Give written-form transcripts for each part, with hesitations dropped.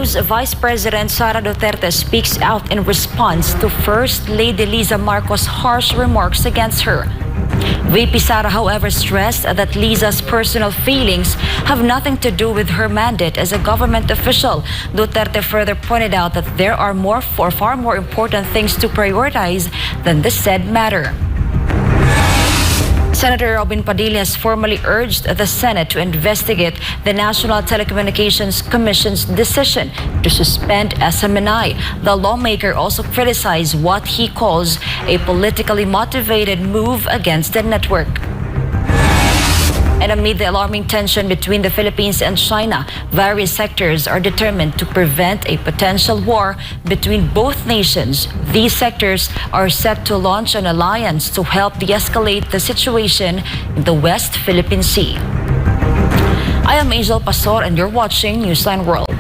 Peru's Vice President Sara Duterte speaks out in response to First Lady Liza Marcos' harsh remarks against her. VP Sara, however, stressed that Liza's personal feelings have nothing to do with her mandate as a government official. Duterte further pointed out that there are far more important things to prioritize than the said matter. Senator Robin Padilla has formally urged the Senate to investigate the National Telecommunications Commission's decision to suspend SMNI. The lawmaker also criticized what he calls a politically motivated move against the network. And amid the alarming tension between the Philippines and China, various sectors are determined to prevent a potential war between both nations. These sectors are set to launch an alliance to help de-escalate the situation in the West Philippine Sea. I am Angel Pastor and you're watching Newsline World.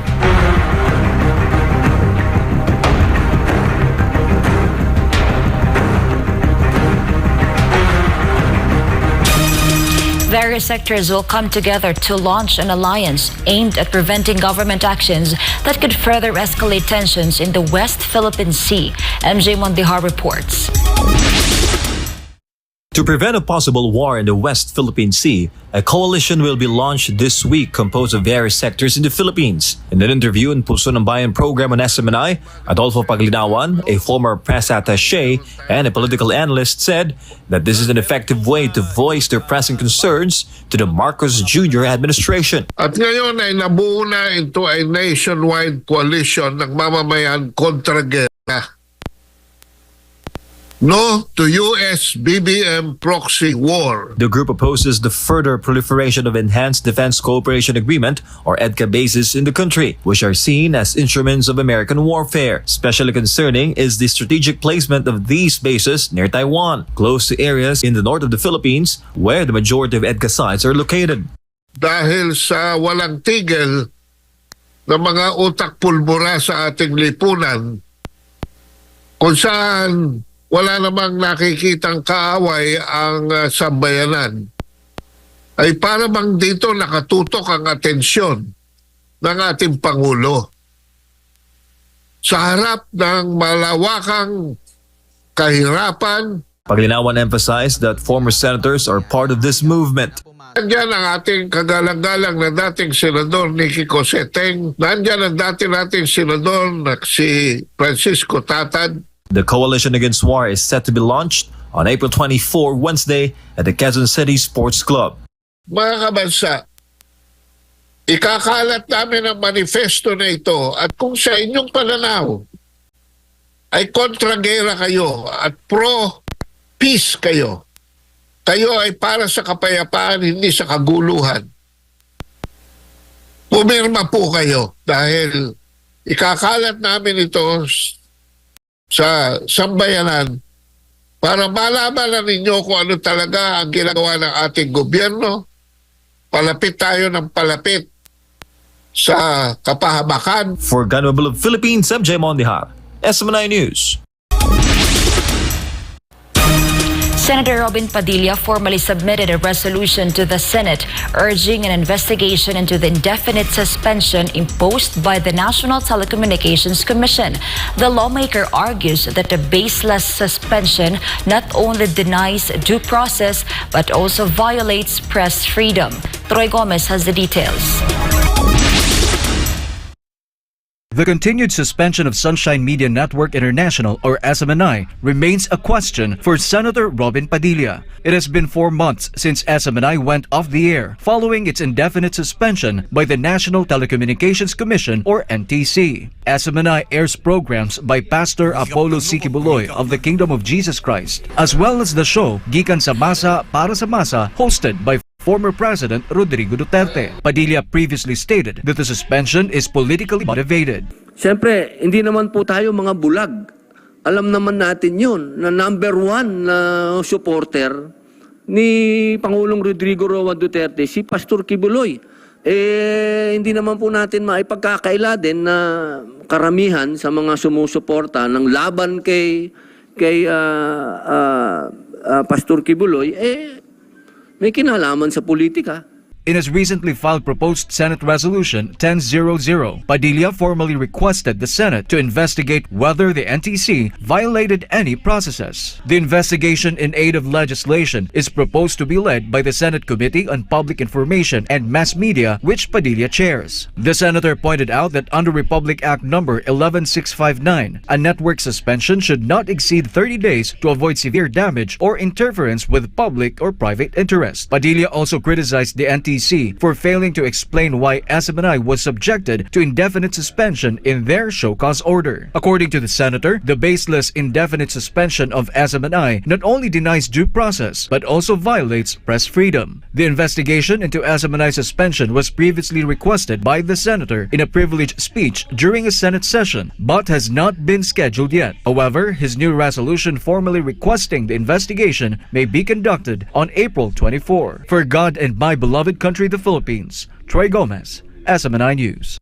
Various sectors will come together to launch an alliance aimed at preventing government actions that could further escalate tensions in the West Philippine Sea. MJ Mondihar reports. To prevent a possible war in the West Philippine Sea, a coalition will be launched this week composed of various sectors in the Philippines. In an interview in Pulso ng Bayan program on SMNI, Adolfo Paglinawan, a former press attaché and a political analyst, said that this is an effective way to voice their pressing concerns to the Marcos Jr. administration. At ngayon ay nabuo na into a nationwide coalition ng mamamayan kontra gera. No to US BBM proxy war. The group opposes the further proliferation of Enhanced Defense Cooperation Agreement or EDCA bases in the country, which are seen as instruments of American warfare. Especially concerning is the strategic placement of these bases near Taiwan, close to areas in the north of the Philippines where the majority of EDCA sites are located. Dahil sa walang tigil na mga utak pulbura sa ating lipunan, kung saan wala namang nakikitang kaaway ang sambayanan, ay para bang dito nakatutok ang atensyon ng ating Pangulo sa harap ng malawakang kahirapan. Paglinawan emphasized that former senators are part of this movement. Nandiyan ang ating kagalang-galang na dating senador Nicky Coseteng. Nandiyan ang nating senador na si Francisco Tatad. The coalition against war is set to be launched on April 24, Wednesday, at the Quezon City Sports Club. Mga kabansa, ikakalat namin ang manifesto na ito at kung sa inyong pananaw ay kontra-gera kayo at pro-peace kayo, kayo ay para sa kapayapaan, hindi sa kaguluhan, pumirma po kayo dahil ikakalat namin ito sa sambayanan para malaman na ninyo kung ano talaga ang ginagawa ng ating gobyerno. Palapit tayo ng palapit sa kapahamakan. For Gunmobile of Philippines, MJ Mondihar, SMNI News. Senator Robin Padilla formally submitted a resolution to the Senate urging an investigation into the indefinite suspension imposed by the National Telecommunications Commission. The lawmaker argues that the baseless suspension not only denies due process but also violates press freedom. Troy Gomez has the details. The continued suspension of Sunshine Media Network International, or SMNI, remains a question for Senator Robin Padilla. It has been 4 months since SMNI went off the air following its indefinite suspension by the National Telecommunications Commission, or NTC. SMNI airs programs by Pastor Apollo Sikibuloy of the Kingdom of Jesus Christ, as well as the show Gikan sa Masa para sa Masa, hosted by former President Rodrigo Duterte. Padilla previously stated that the suspension is politically motivated. Siyempre, hindi naman po tayo mga bulag. Alam naman natin yun na number 1 na supporter ni Pangulong Rodrigo Roa Duterte, si Pastor Kibuloy. Hindi naman po natin maipagkakaila din na karamihan sa mga sumusuporta ng laban kay Pastor Kibuloy, may kinalaman sa politika. In his recently filed proposed Senate Resolution 1000, Padilla formally requested the Senate to investigate whether the NTC violated any processes. The investigation in aid of legislation is proposed to be led by the Senate Committee on Public Information and Mass Media, which Padilla chairs. The senator pointed out that under Republic Act No. 11659, a network suspension should not exceed 30 days to avoid severe damage or interference with public or private interest. Padilla also criticized the NTC for failing to explain why SMNI was subjected to indefinite suspension in their show cause order. According to the senator, the baseless indefinite suspension of SMNI not only denies due process but also violates press freedom. The investigation into SMNI suspension was previously requested by the senator in a privileged speech during a Senate session but has not been scheduled yet. However, his new resolution formally requesting the investigation may be conducted on April 24. For God and my beloved country, the Philippines, Troy Gomez, SMNI News.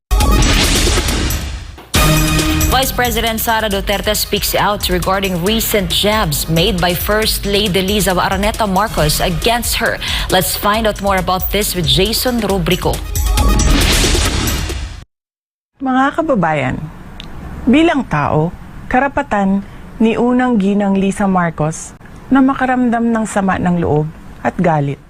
Vice President Sara Duterte speaks out regarding recent jabs made by First Lady Liza Marcos against her. Let's find out more about this with Jason Rubrico. Mga kababayan, bilang tao, karapatan ni unang ginang Liza Marcos na makaramdam ng sama ng loob at galit.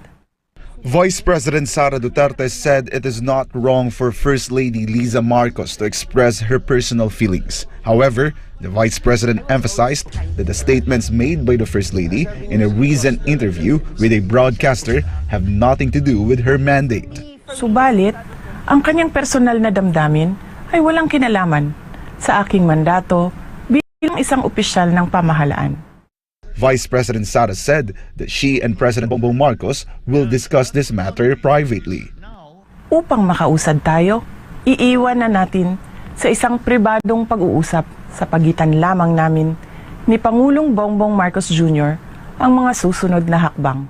Vice President Sara Duterte said it is not wrong for First Lady Liza Marcos to express her personal feelings. However, the Vice President emphasized that the statements made by the First Lady in a recent interview with a broadcaster have nothing to do with her mandate. Subalit, ang kanyang personal na damdamin ay walang kinalaman sa aking mandato bilang isang opisyal ng pamahalaan. Vice President Sara said that she and President Bongbong Marcos will discuss this matter privately. Upang makausad tayo, iiwan na natin sa isang pribadong pag-uusap sa pagitan lamang namin ni Pangulong Bongbong Marcos Jr. ang mga susunod na hakbang.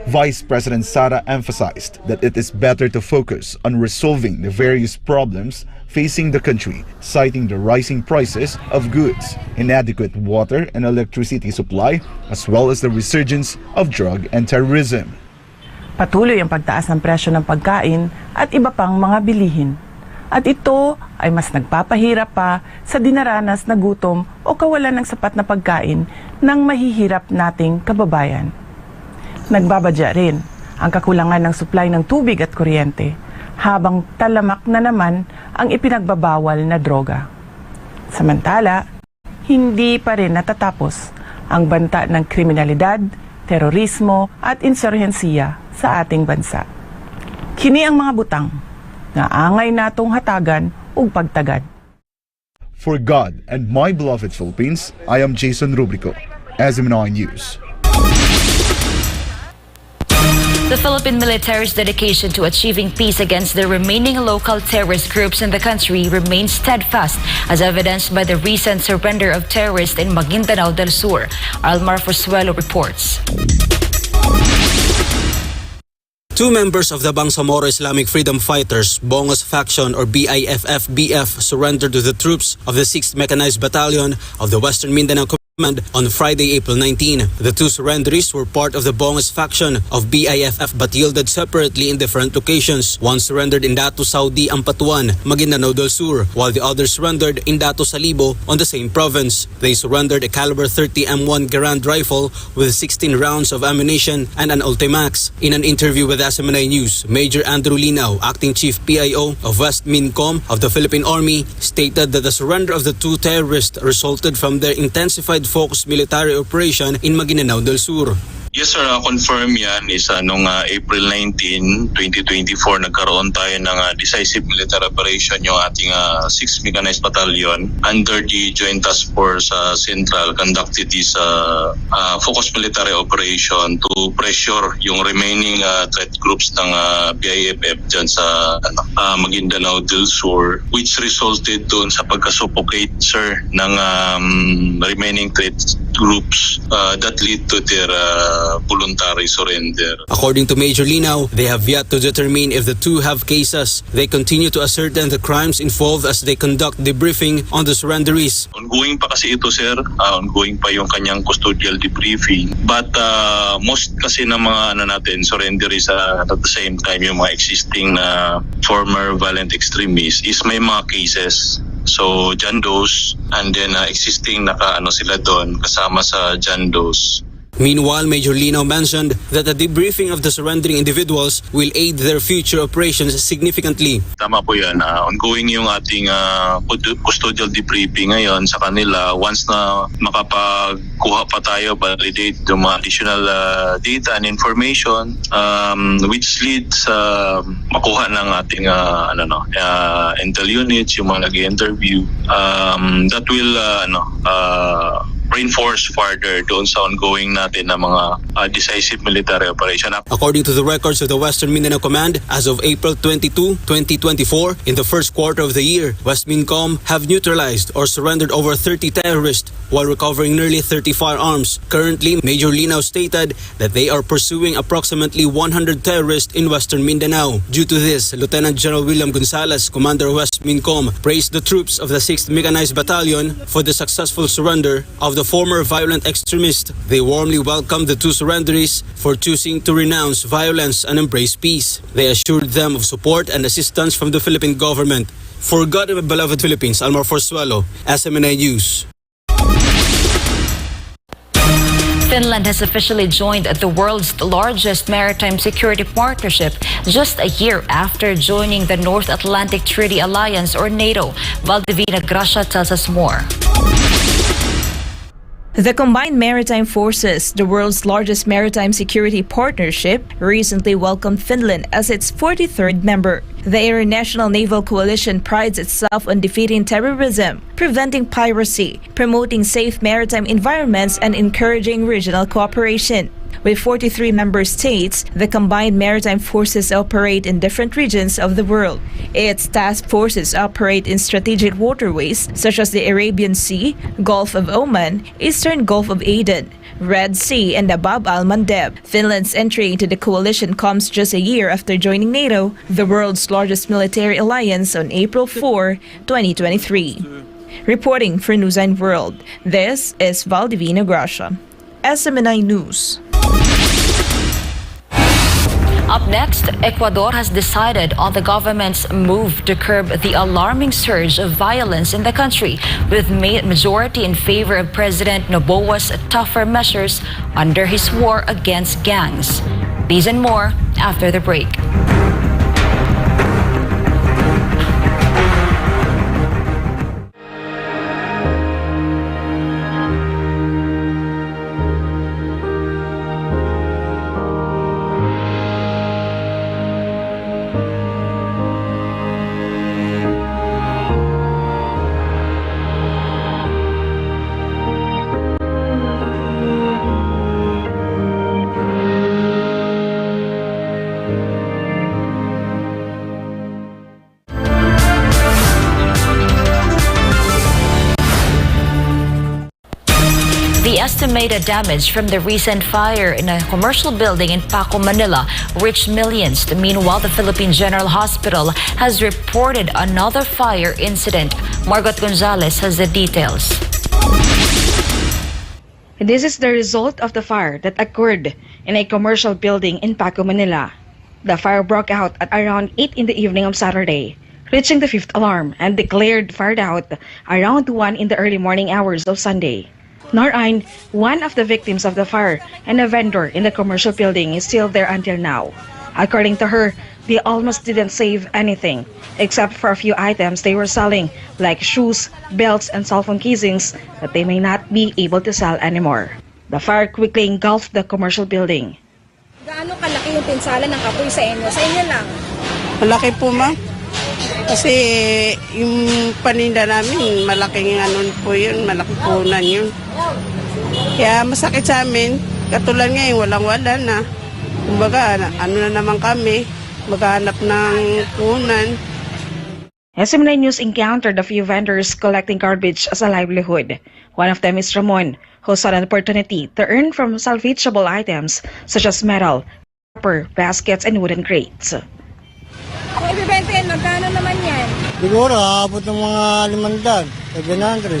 Vice President Sara emphasized that it is better to focus on resolving the various problems facing the country, citing the rising prices of goods, inadequate water and electricity supply, as well as the resurgence of drug and terrorism. Patuloy ang pagtaas ng presyo ng pagkain at iba pang mga bilihin. At ito ay mas nagpapahirap pa sa dinaranas na gutom o kawalan ng sapat na pagkain ng mahihirap nating kababayan. Nagbabadya rin ang kakulangan ng supply ng tubig at kuryente, habang talamak na naman ang ipinagbabawal na droga. Samantala, hindi pa rin natatapos ang banta ng kriminalidad, terorismo at insurhensiya sa ating bansa. Kini ang mga butang na angay natong hatagan ug pagtagad. For God and my beloved Philippines, I am Jason Rubrico, SMNI News. The Philippine military's dedication to achieving peace against the remaining local terrorist groups in the country remains steadfast, as evidenced by the recent surrender of terrorists in Maguindanao del Sur. Almar Fusuelo reports. Two members of the Bangsamoro Islamic Freedom Fighters, Bongos Faction or BIFF-BF, surrendered to the troops of the 6th Mechanized Battalion of the Western Mindanao on Friday, April 19. The two surrenderies were part of the Bongos faction of BIFF but yielded separately in different locations. One surrendered in Datu Saudi, Ampatuan, Maguindanao del Sur, while the other surrendered in Datu Salibo on the same province. They surrendered a caliber 30 M1 Garand rifle with 16 rounds of ammunition and an Ultimax. In an interview with SMNI News, Major Andrew Linao, acting Chief PIO of West Mincom of the Philippine Army, stated that the surrender of the two terrorists resulted from their intensified focused military operation in Maguindanao del Sur. Yes sir, confirm yan is nung April 19, 2024 nagkaroon tayo ng decisive military operation yung ating 6th Mechanized Battalion under the Joint Task Force Central conducted this focused military operation to pressure yung remaining threat groups ng BIFF dyan sa Maguindanao del Sur, which resulted doon sa pagkasuffocate sir ng remaining threat groups that lead to their voluntary surrender. According to Major Linaw, they have yet to determine if the two have cases. They continue to ascertain the crimes involved as they conduct debriefing on the surrenderies. Ongoing pa kasi ito, sir. Ongoing pa yung kanyang custodial debriefing. But most kasi ng mga surrenderies at the same time yung mga existing former violent extremists is may mga cases. So John Doe's and then existing sila doon kasama sa John Doe's. Meanwhile, Major Linaw mentioned that the debriefing of the surrendering individuals will aid their future operations significantly. Tama po yan. Ongoing yung ating custodial debriefing ngayon sa kanila. Once na makapagkuha pa tayo, validate yung mga additional data and information which leads makuha ng ating intel units, yung mga nag-interview. That will reinforce further doon sa ongoing natin na mga decisive military operation. According to the records of the Western Mindanao Command, as of April 22, 2024, in the first quarter of the year, West Mincom have neutralized or surrendered over 30 terrorists while recovering nearly 30 firearms. Currently, Major Linaw stated that they are pursuing approximately 100 terrorists in Western Mindanao. Due to this, Lieutenant General William Gonzales, Commander of West Mincom, praised the troops of the 6th Mechanized Battalion for the successful surrender of the former violent extremist. They warmly welcomed the two surrenderies for choosing to renounce violence and embrace peace. They assured them of support and assistance from the Philippine government. For God and my beloved Philippines, Almar Forzuelo, SMNI News. Finland has officially joined the world's largest maritime security partnership just a year after joining the North Atlantic Treaty Alliance, or NATO. Valdivina Gracia tells us more. The Combined Maritime Forces, the world's largest maritime security partnership, recently welcomed Finland as its 43rd member. The international naval coalition prides itself on defeating terrorism, preventing piracy, promoting safe maritime environments, and encouraging regional cooperation. With 43 member states, the Combined Maritime Forces operate in different regions of the world. Its task forces operate in strategic waterways such as the Arabian Sea, Gulf of Oman, Eastern Gulf of Aden, Red Sea, and the Bab al-Mandeb. Finland's entry into the coalition comes just a year after joining NATO, the world's largest military alliance, on April 4, 2023. Reporting for Newsline World, this is Valdivina Gracia, SMNI News. Up next, Ecuador has decided on the government's move to curb the alarming surge of violence in the country, with majority in favor of President Noboa's tougher measures under his war against gangs. These and more after the break. The estimated damage from the recent fire in a commercial building in Paco, Manila reached millions. Meanwhile, the Philippine General Hospital has reported another fire incident. Margot Gonzalez has the details. This is the result of the fire that occurred in a commercial building in Paco, Manila. The fire broke out at around 8 in the evening of Saturday, reaching the 5th alarm, and declared fired out around 1 in the early morning hours of Sunday. Norain, one of the victims of the fire and a vendor in the commercial building, is still there until now. According to her, they almost didn't save anything, except for a few items they were selling, like shoes, belts, and cell phone casings that they may not be able to sell anymore. The fire quickly engulfed the commercial building. Gaano kalaki yung pinsala ng apoy sa inyo? Sa inyo lang? Malaki po, ma'am. Kasi yung paninda namin, malaking po yun, malaking punan yun. Kaya masakit sa amin, katulad ngayon, walang-wala na. Kumbaga, ano na naman kami, maghanap ng punan. SMNI News encountered a few vendors collecting garbage as a livelihood. One of them is Ramon, who saw an opportunity to earn from salvageable items such as metal, paper, baskets, and wooden crates. Kung ibibenta yan, magkano naman yan? Siguro, abot ng mga 500, 700.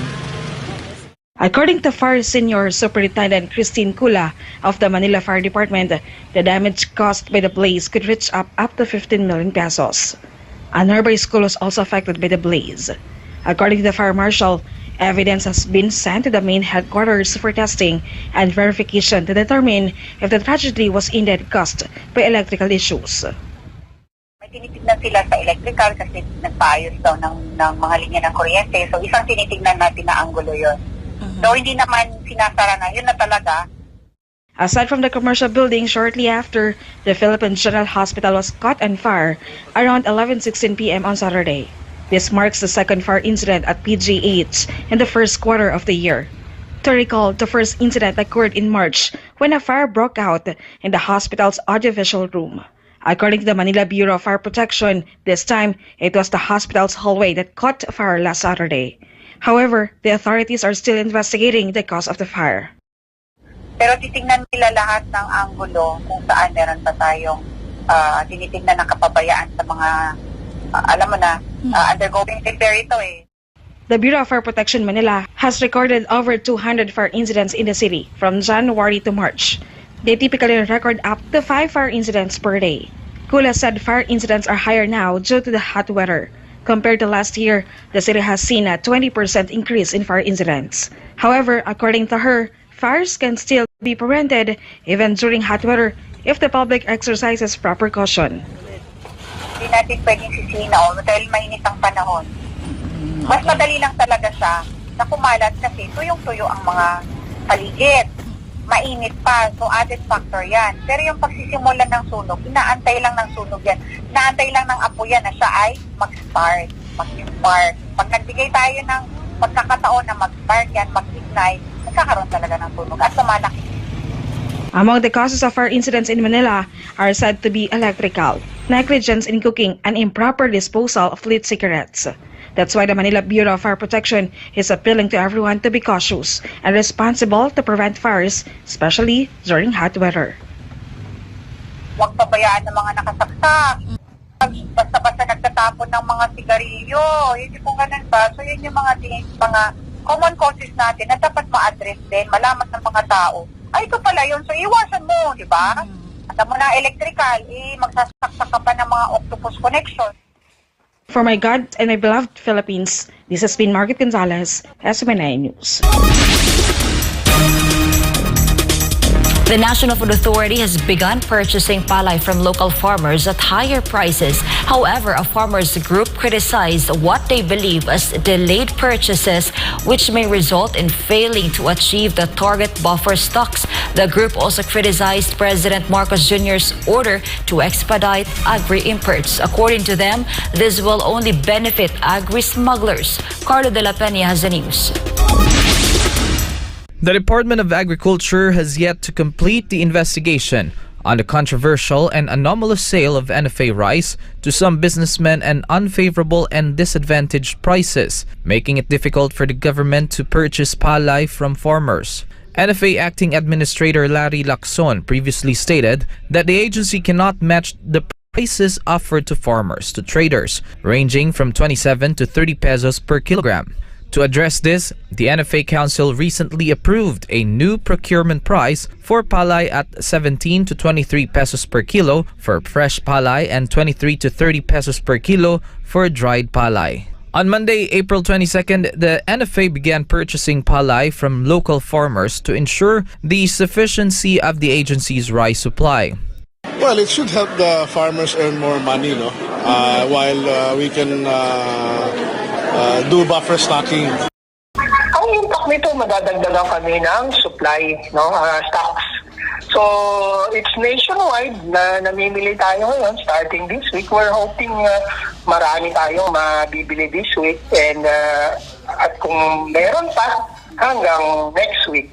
According to Fire Senior Superintendent Christine Kula of the Manila Fire Department, the damage caused by the blaze could reach up to 15 million pesos. A nearby school was also affected by the blaze. According to the fire marshal, evidence has been sent to the main headquarters for testing and verification to determine if the tragedy was indeed caused by electrical issues. May tinitignan sila sa electrical kasi nagpaayos daw ng mga linya ng kuryente. So isang tinitignan natin na anggulo yun. So hindi naman sinasara na, yun na talaga. Aside from the commercial building, shortly after, the Philippine General Hospital was caught on fire around 11:16 p.m. on Saturday. This marks the second fire incident at PGH in the first quarter of the year. To recall, the first incident occurred in March when a fire broke out in the hospital's audiovisual room. According to the Manila Bureau of Fire Protection, this time, it was the hospital's hallway that caught fire last Saturday. However, the authorities are still investigating the cause of the fire. Pero titingnan nila lahat ng anggulo kung saan meron pa tayong tinitingnan ng kapabayaan sa mga, alam mo na, undergoing repair ito eh. The Bureau of Fire Protection Manila has recorded over 200 fire incidents in the city from January to March. They typically record up to 5 fire incidents per day. Kula said fire incidents are higher now due to the hot weather. Compared to last year, the city has seen a 20% increase in fire incidents. However, according to her, fires can still be prevented even during hot weather if the public exercises proper caution. Hindi natin pwedeng sisihin dahil mainit ang panahon. Mas madali lang talaga siya na kumalat kasi tuyong-tuyo ang mga paligid. Mainit pa, so added factor yan. Pero yung pagsisimula ng sunog, inaantay lang ng sunog yan. Inaantay lang ng apo yan na siya ay mag-spark. Pag nagbigay tayo ng pagkakataon na mag-spark yan, mag-ignite, magkakaroon talaga ng sunog at lumalaki. Among the causes of fire incidents in Manila are said to be electrical, negligence in cooking, and improper disposal of lit cigarettes. That's why the Manila Bureau of Fire Protection is appealing to everyone to be cautious and responsible to prevent fires, especially during hot weather. Huwag pabayaan ng mga nakasaksak. Basta-basta nagtatapon ng mga sigarilyo. Hindi po ganun ba? So yun yung mga common causes natin na dapat ma-address din, malaman ng mga tao. Ay, ito pala yun. So iwasan mo, di ba? Alam mo na electrical, magsasaksak ka pa ng mga octopus connection. For my God and my beloved Philippines, this has been Margaret Gonzalez, SMNI News. The National Food Authority has begun purchasing palay from local farmers at higher prices. However, a farmers group criticized what they believe as delayed purchases, which may result in failing to achieve the target buffer stocks. The group also criticized President Marcos Jr.'s order to expedite agri-imports. According to them, this will only benefit agri-smugglers. Carlo de la Peña has the news. The Department of Agriculture has yet to complete the investigation on the controversial and anomalous sale of NFA rice to some businessmen at unfavorable and disadvantaged prices, making it difficult for the government to purchase palay from farmers. NFA Acting Administrator Larry Lacson previously stated that the agency cannot match the prices offered to farmers to traders, ranging from 27 to 30 pesos per kilogram. To address this, the NFA Council recently approved a new procurement price for palay at 17 to 23 pesos per kilo for fresh palay and 23 to 30 pesos per kilo for dried palay. On Monday, April 22nd, the NFA began purchasing palay from local farmers to ensure the sufficiency of the agency's rice supply. Well, it should help the farmers earn more money, no? While we can do buffer stocking. Ang impact nito, madadagdagan kami ng supply, stocks. So, it's nationwide na namimili tayo ngayon starting this week. We're hoping marami tayong mabibili this week and at kung meron pa hanggang next week.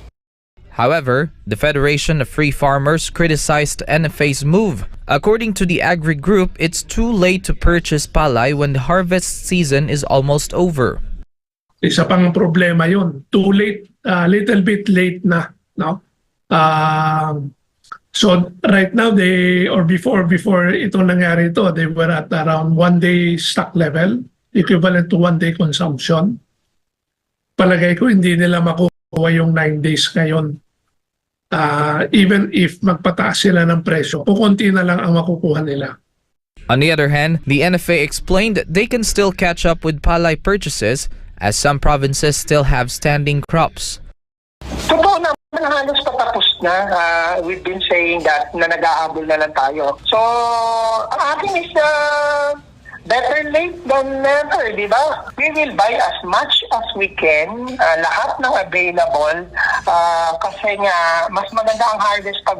However, the Federation of Free Farmers criticized NFA's move. According to the Agri Group, it's too late to purchase palay when the harvest season is almost over. Isa pang problema yun. Too late, little bit late na. No? So right now, before ito nangyari ito, they were at around 1 day stock level, equivalent to 1 day consumption. Palagay ko hindi nila makukuha yung 9 days ngayon. Even if magpataas sila ng presyo, kukunti na lang ang makukuha nila. On the other hand, the NFA explained they can still catch up with palay purchases as some provinces still have standing crops. Totoo naman, halos patapos na. We've been saying that na nag-aabol na lang tayo. So, ang akin is better late than never, di ba? We will buy as much as we can, lahat ng available, kasi nga, mas maganda ang harvest pag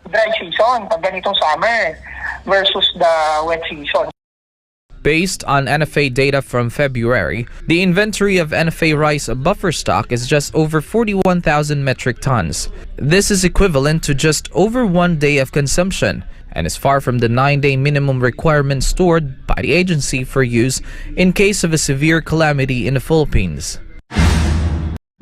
dry season, pag ganitong summer, versus the wet season. Based on NFA data from February, the inventory of NFA rice buffer stock is just over 41,000 metric tons. This is equivalent to just over 1 day of consumption and is far from the 9-day minimum requirement stored by the agency for use in case of a severe calamity in the Philippines.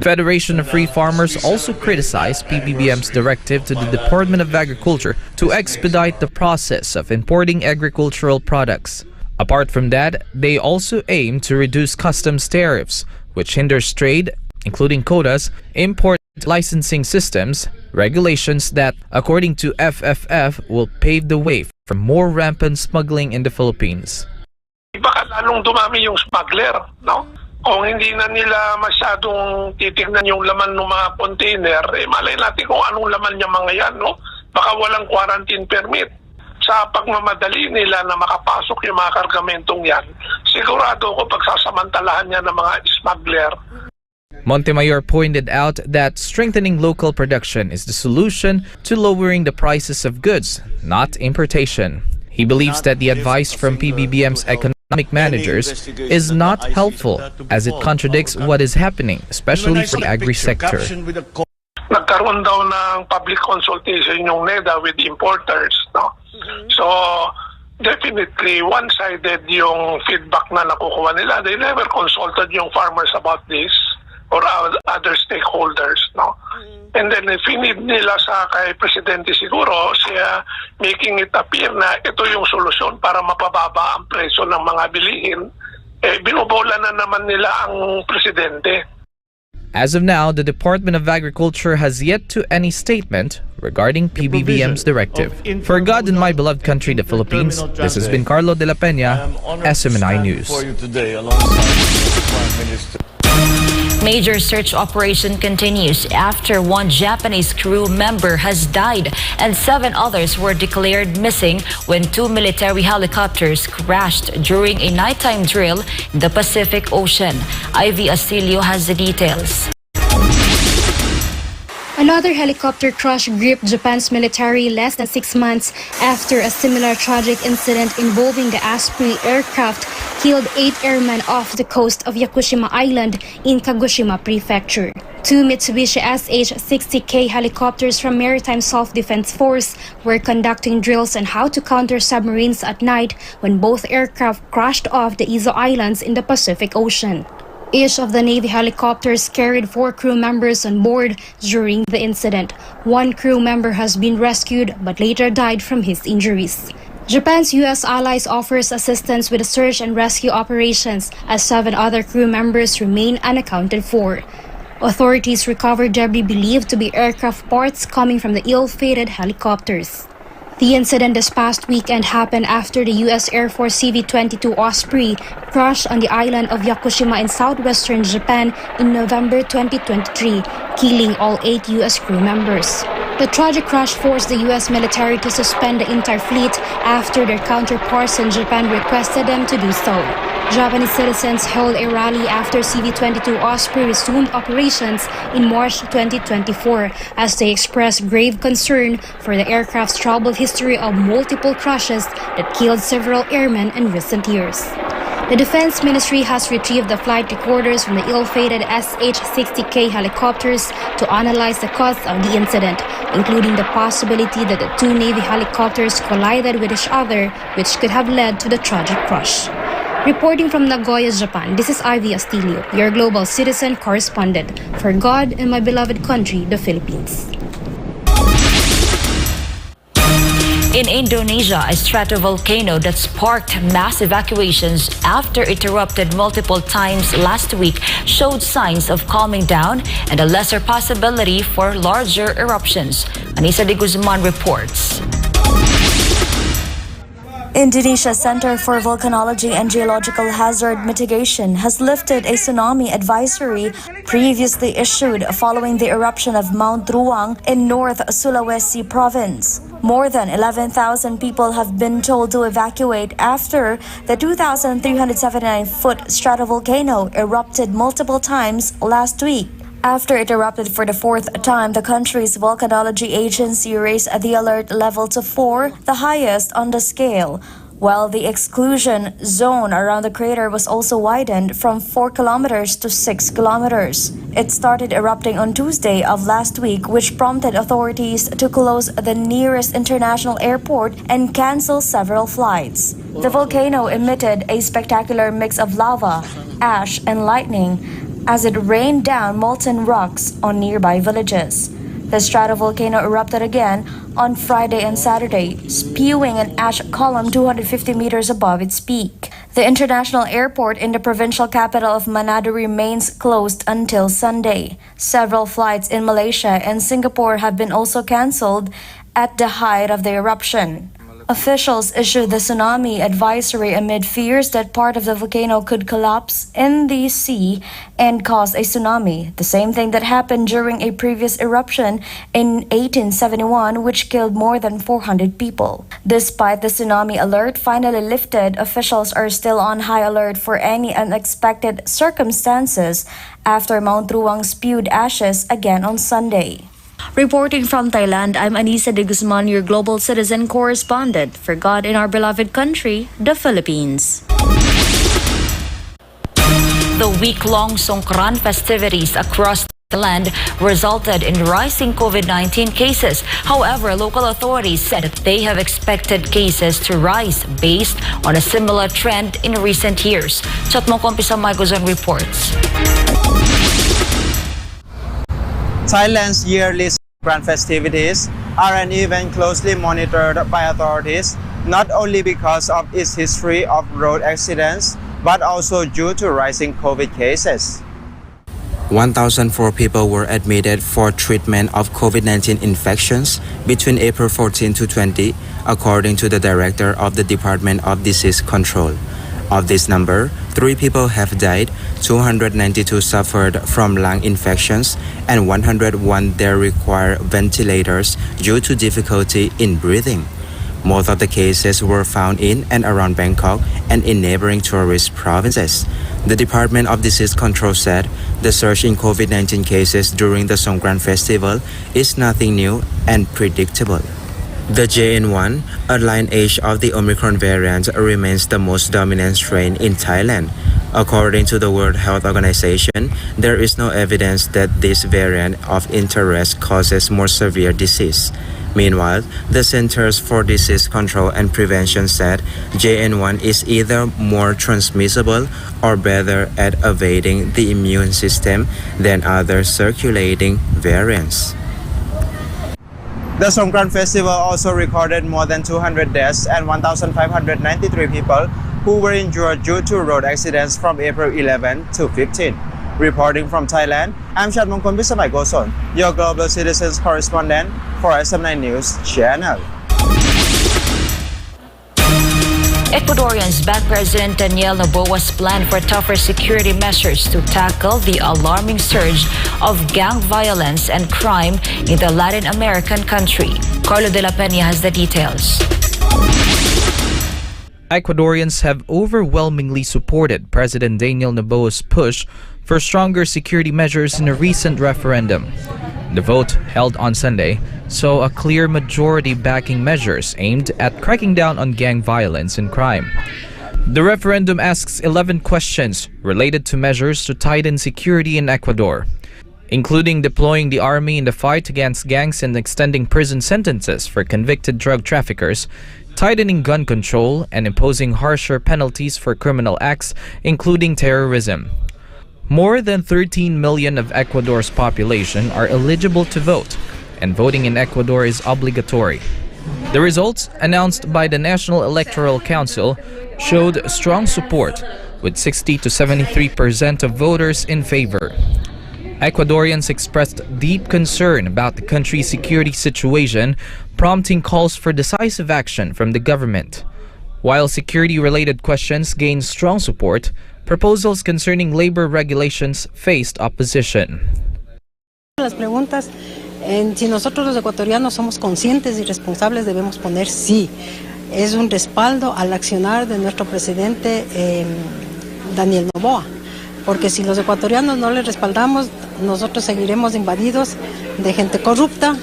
Federation of Free Farmers also criticized PBBM's directive to the Department of Agriculture to expedite the process of importing agricultural products. Apart from that, they also aim to reduce customs tariffs, which hinders trade, including quotas, import licensing systems, regulations that, according to FFF, will pave the way for more rampant smuggling in the Philippines. Baka lalong dumami yung smuggler, no? Kung hindi na nila masyadong titignan yung laman ng mga container, malay natin kung anong laman niya mga yan, no? Baka walang quarantine permit. Sa pagmamadali nila na makapasok yung mga kargamentong yan, sigurado ko pagsasamantalahan niya ng mga smuggler. Montemayor pointed out that strengthening local production is the solution to lowering the prices of goods, not importation. He believes that the advice from PBBM's economic managers is not helpful as it contradicts what is happening, especially for the agri-sector. Nagkaroon daw ng public consultation yung NEDA with importers, no? So, definitely one-sided yung feedback na nakukuha nila. They never consulted yung farmers about this or other stakeholders, no? And then finid nila sa kay Presidente siguro siya making it appear na ito yung solusyon para mapababa ang presyo ng mga bilihin. Binobola na naman nila ang Presidente. As of now, the Department of Agriculture has yet to any statement regarding PBBM's directive. For God and my beloved country, the Philippines, this has been Carlo de la Peña, SMNI News. Major search operation continues after one Japanese crew member has died and 7 others were declared missing when 2 military helicopters crashed during a nighttime drill in the Pacific Ocean. Ivy Astilio has the details. Another helicopter crash gripped Japan's military less than 6 months after a similar tragic incident involving the Asprey aircraft killed 8 airmen off the coast of Yakushima Island in Kagoshima Prefecture. 2 Mitsubishi SH-60K helicopters from Maritime Self-Defense Force were conducting drills on how to counter submarines at night when both aircraft crashed off the Izo Islands in the Pacific Ocean. Each of the Navy helicopters carried 4 crew members on board during the incident. 1 crew member has been rescued but later died from his injuries. Japan's U.S. allies offers assistance with the search and rescue operations as 7 other crew members remain unaccounted for. Authorities recovered debris believed to be aircraft parts coming from the ill-fated helicopters. The incident this past weekend happened after the U.S. Air Force CV-22 Osprey crashed on the island of Yakushima in southwestern Japan in November 2023, killing all 8 U.S. crew members. The tragic crash forced the U.S. military to suspend the entire fleet after their counterparts in Japan requested them to do so. Japanese citizens held a rally after CV-22 Osprey resumed operations in March 2024 as they expressed grave concern for the aircraft's troubled history of multiple crashes that killed several airmen in recent years. The Defense Ministry has retrieved the flight recorders from the ill-fated SH-60K helicopters to analyze the cause of the incident, including the possibility that the two Navy helicopters collided with each other, which could have led to the tragic crash. Reporting from Nagoya, Japan, this is Ivy Astilio, your global citizen correspondent for God and my beloved country, the Philippines. In Indonesia, a stratovolcano that sparked mass evacuations after it erupted multiple times last week showed signs of calming down and a lesser possibility for larger eruptions. Anissa de Guzman reports. Indonesia's Center for Volcanology and Geological Hazard Mitigation has lifted a tsunami advisory previously issued following the eruption of Mount Ruang in North Sulawesi province. More than 11,000 people have been told to evacuate after the 2,379-foot stratovolcano erupted multiple times last week. After it erupted for the fourth time, the country's volcanology agency raised the alert level to 4, the highest on the scale, while the exclusion zone around the crater was also widened from 4 kilometers to 6 kilometers. It started erupting on Tuesday of last week, which prompted authorities to close the nearest international airport and cancel several flights. The volcano emitted a spectacular mix of lava, ash, and lightning as it rained down molten rocks on nearby villages. The stratovolcano erupted again on Friday and Saturday, spewing an ash column 250 meters above its peak. The international airport in the provincial capital of Manado remains closed until Sunday. Several flights in Malaysia and Singapore have been also cancelled at the height of the eruption. Officials issued the tsunami advisory amid fears that part of the volcano could collapse in the sea and cause a tsunami, the same thing that happened during a previous eruption in 1871, which killed more than 400 people. Despite the tsunami alert finally lifted, officials are still on high alert for any unexpected circumstances after Mount Ruang spewed ashes again on Sunday. Reporting from Thailand, I'm Anissa de Guzman, your global citizen correspondent for God in our beloved country, the Philippines. The week-long Songkran festivities across the land resulted in rising COVID-19 cases. However, local authorities said that they have expected cases to rise based on a similar trend in recent years. Chatmo Kompisa Maigozon reports. Thailand's yearly Songkran festivities are an event closely monitored by authorities, not only because of its history of road accidents, but also due to rising COVID cases. 1,004 people were admitted for treatment of COVID-19 infections between April 14 to 20, according to the director of the Department of Disease Control. Of this number, 3 people have died, 292 suffered from lung infections, and 101 there require ventilators due to difficulty in breathing. Most of the cases were found in and around Bangkok and in neighboring tourist provinces. The Department of Disease Control said the surge in COVID-19 cases during the Songkran festival is nothing new and predictable. The JN1, a lineage of the Omicron variant, remains the most dominant strain in Thailand. According to the World Health Organization, there is no evidence that this variant of interest causes more severe disease. Meanwhile, the Centers for Disease Control and Prevention said JN1 is either more transmissible or better at evading the immune system than other circulating variants. The Songkran Festival also recorded more than 200 deaths and 1,593 people who were injured due to road accidents from April 11 to 15. Reporting from Thailand, I'm Shatmong Kombisamay Goson, your global citizens correspondent for SMNI News Channel. Ecuadorians back President Daniel Noboa's plan for tougher security measures to tackle the alarming surge of gang violence and crime in the Latin American country. Carlo de la Peña has the details. Ecuadorians have overwhelmingly supported President Daniel Noboa's push for stronger security measures in a recent referendum. The vote, held on Sunday, saw a clear majority backing measures aimed at cracking down on gang violence and crime. The referendum asks 11 questions related to measures to tighten security in Ecuador, including deploying the army in the fight against gangs and extending prison sentences for convicted drug traffickers, tightening gun control, and imposing harsher penalties for criminal acts, including terrorism. More than 13 million of Ecuador's population are eligible to vote, and voting in Ecuador is obligatory. The results, announced by the National Electoral Council, showed strong support, with 60 to 73% of voters in favor. Ecuadorians expressed deep concern about the country's security situation, prompting calls for decisive action from the government. While security-related questions gained strong support, proposals concerning labor regulations faced opposition. Las preguntas, si nosotros los ecuatorianos somos conscientes y responsables, debemos poner sí. Es un respaldo al accionar de nuestro presidente Daniel Noboa. Porque si los ecuatorianos no le respaldamos, nosotros seguiremos invadidos de gente corrupta,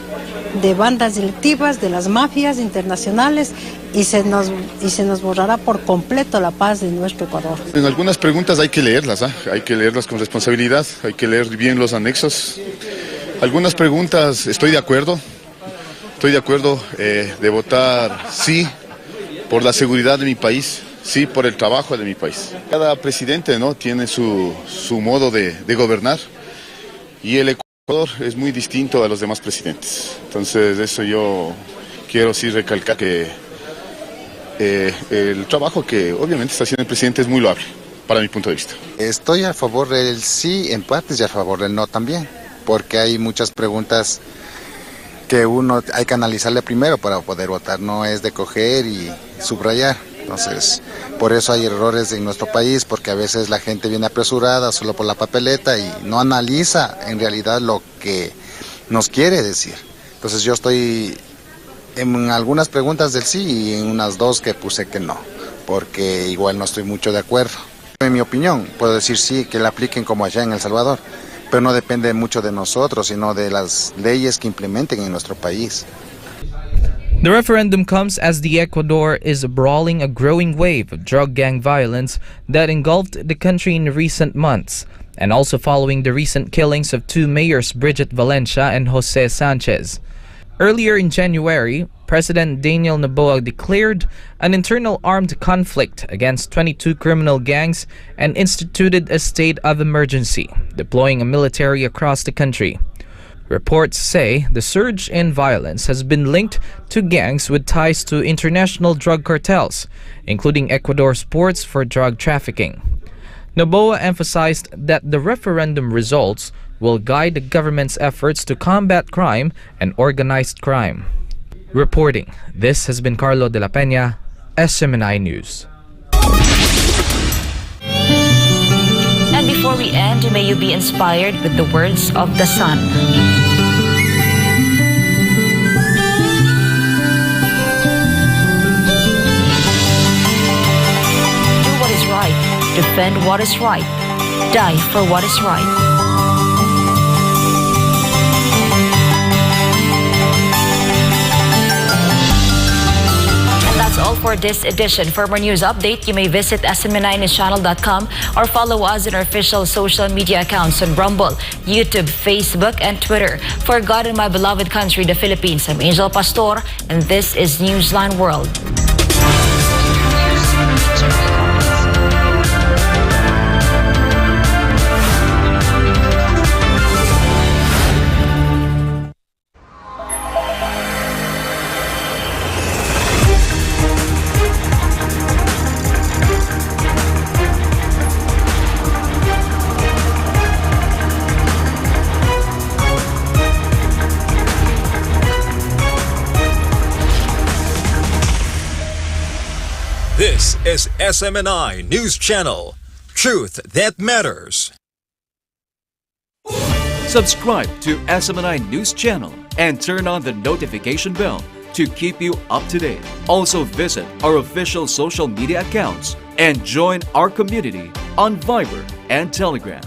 de bandas delictivas, de las mafias internacionales y se nos borrará por completo la paz de nuestro Ecuador. En algunas preguntas hay que leerlas, hay que leerlas con responsabilidad, hay que leer bien los anexos. Algunas preguntas estoy de acuerdo de votar sí por la seguridad de mi país. Sí, por el trabajo de mi país. Cada presidente, ¿no?, tiene su modo de gobernar y el Ecuador es muy distinto a los demás presidentes. Entonces, eso yo quiero sí recalcar que el trabajo que obviamente está haciendo el presidente es muy loable, para mi punto de vista. Estoy a favor del sí en partes y a favor del no también, porque hay muchas preguntas que uno hay que analizarle primero para poder votar, no es de coger y subrayar. Entonces, por eso hay errores en nuestro país, porque a veces la gente viene apresurada solo por la papeleta y no analiza en realidad lo que nos quiere decir. Entonces yo estoy en algunas preguntas del sí y en unas dos que puse que no, porque igual no estoy mucho de acuerdo. En mi opinión, puedo decir sí, que la apliquen como allá en El Salvador, pero no depende mucho de nosotros, sino de las leyes que implementen en nuestro país. The referendum comes as the Ecuador is brawling a growing wave of drug gang violence that engulfed the country in recent months, and also following the recent killings of two mayors, Bridget Valencia and Jose Sanchez. Earlier in January, President Daniel Noboa declared an internal armed conflict against 22 criminal gangs and instituted a state of emergency, deploying a military across the country. Reports say the surge in violence has been linked to gangs with ties to international drug cartels, including Ecuador's ports for drug trafficking. Noboa emphasized that the referendum results will guide the government's efforts to combat crime and organized crime. Reporting, this has been Carlo de la Peña, SMNI News. And before we end, may you be inspired with the words of the sun. Do what is right, defend what is right, die for what is right. That's all for this edition. For more news update, you may visit SMNI-channel.com or follow us on our official social media accounts on Rumble, YouTube, Facebook, and Twitter. For God and my beloved country, the Philippines, I'm Angel Pastor, and this is Newsline World. This is SMNI News Channel. Truth that matters. Subscribe to SMNI News Channel and turn on the notification bell to keep you up to date. Also visit our official social media accounts and join our community on Viber and Telegram.